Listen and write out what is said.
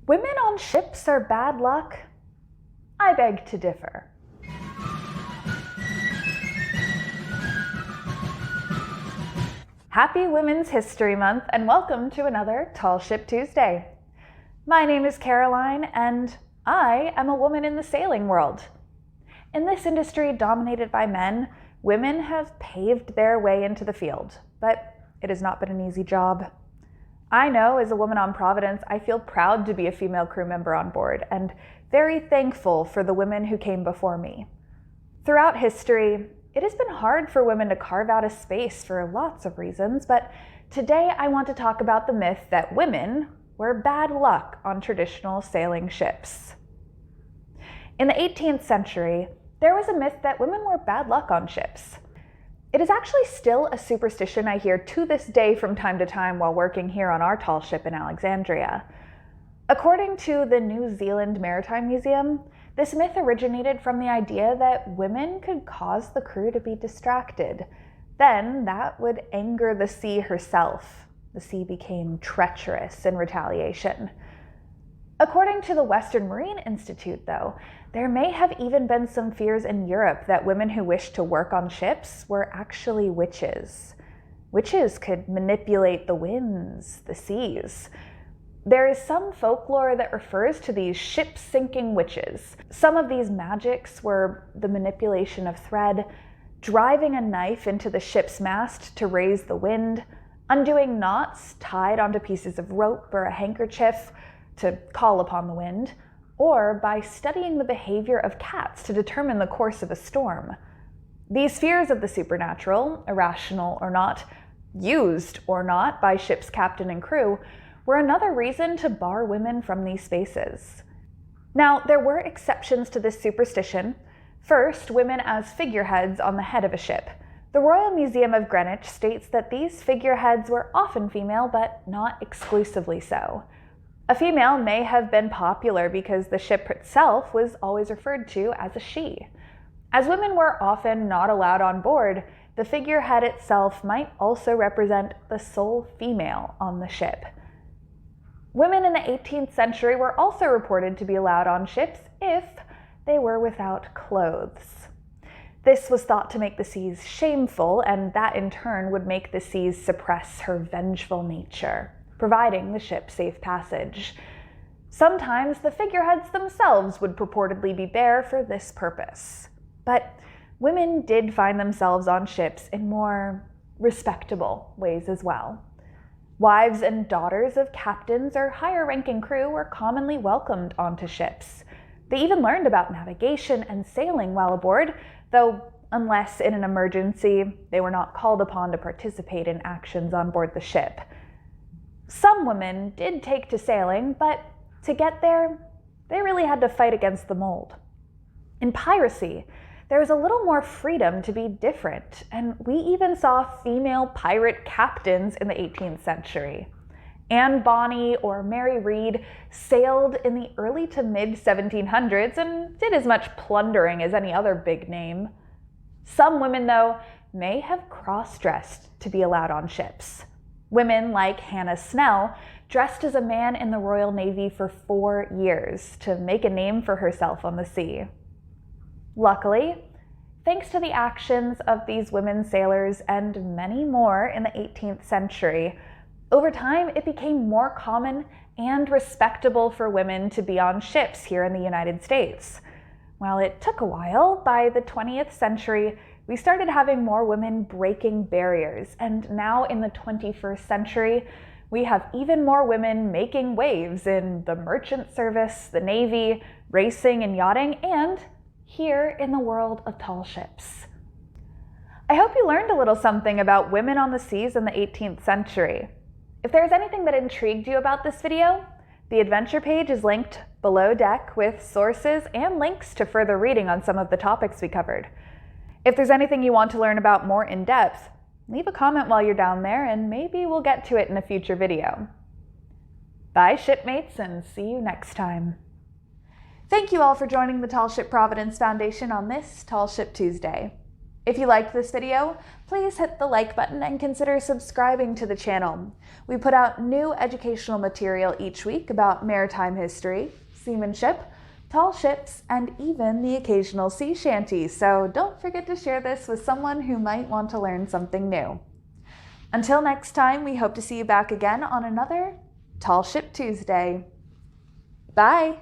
Women on ships are bad luck? I beg to differ. Happy Women's History Month and welcome to another Tall Ship Tuesday. My name is Caroline and I am a woman in the sailing world. In this industry dominated by men, women have paved their way into the field, but it has not been an easy job. I know as a woman on Providence, I feel proud to be a female crew member on board and very thankful for the women who came before me. Throughout history, it has been hard for women to carve out a space for lots of reasons, but today I want to talk about the myth that women were bad luck on traditional sailing ships. In the 18th century, there was a myth that women were bad luck on ships. It is actually still a superstition I hear to this day from time to time while working here on our tall ship in Alexandria. According to the New Zealand Maritime Museum, this myth originated from the idea that women could cause the crew to be distracted. Then that would anger the sea herself. The sea became treacherous in retaliation. According to the Western Marine Institute, though, there may have even been some fears in Europe that women who wished to work on ships were actually witches. Witches could manipulate the winds, the seas. There is some folklore that refers to these ship-sinking witches. Some of these magics were the manipulation of thread, driving a knife into the ship's mast to raise the wind, undoing knots tied onto pieces of rope or a handkerchief to call upon the wind, or by studying the behavior of cats to determine the course of a storm. These fears of the supernatural, irrational or not, used or not by ship's captain and crew, were another reason to bar women from these spaces. Now, there were exceptions to this superstition. First, women as figureheads on the head of a ship. The Royal Museum of Greenwich states that these figureheads were often female, but not exclusively so. A female may have been popular because the ship itself was always referred to as a she. As women were often not allowed on board, the figurehead itself might also represent the sole female on the ship. Women in the 18th century were also reported to be allowed on ships if they were without clothes. This was thought to make the seas shameful, and that in turn would make the seas suppress her vengeful nature, providing the ship safe passage. Sometimes the figureheads themselves would purportedly be bare for this purpose. But women did find themselves on ships in more respectable ways as well. Wives and daughters of captains or higher-ranking crew were commonly welcomed onto ships. They even learned about navigation and sailing while aboard, though unless in an emergency, they were not called upon to participate in actions on board the ship. Some women did take to sailing, but to get there, they really had to fight against the mold. In piracy, there was a little more freedom to be different, and we even saw female pirate captains in the 18th century. Anne Bonny or Mary Read sailed in the early to mid-1700s and did as much plundering as any other big name. Some women, though, may have cross-dressed to be allowed on ships. Women like Hannah Snell dressed as a man in the Royal Navy for 4 years to make a name for herself on the sea. Luckily, thanks to the actions of these women sailors and many more in the 18th century, over time it became more common and respectable for women to be on ships here in the United States. While it took a while, by the 20th century, we started having more women breaking barriers, and now in the 21st century, we have even more women making waves in the merchant service, the Navy, racing and yachting, and here in the world of tall ships. I hope you learned a little something about women on the seas in the 18th century. If there's anything that intrigued you about this video, the adventure page is linked below deck with sources and links to further reading on some of the topics we covered. If there's anything you want to learn about more in depth, leave a comment while you're down there and maybe we'll get to it in a future video. Bye shipmates, and see you next time. Thank you all for joining the Tall Ship Providence Foundation on this Tall Ship Tuesday. If you liked this video, please hit the like button and consider subscribing to the channel. We put out new educational material each week about maritime history, seamanship, tall ships, and even the occasional sea shanty, so don't forget to share this with someone who might want to learn something new. Until next time, we hope to see you back again on another Tall Ship Tuesday. Bye!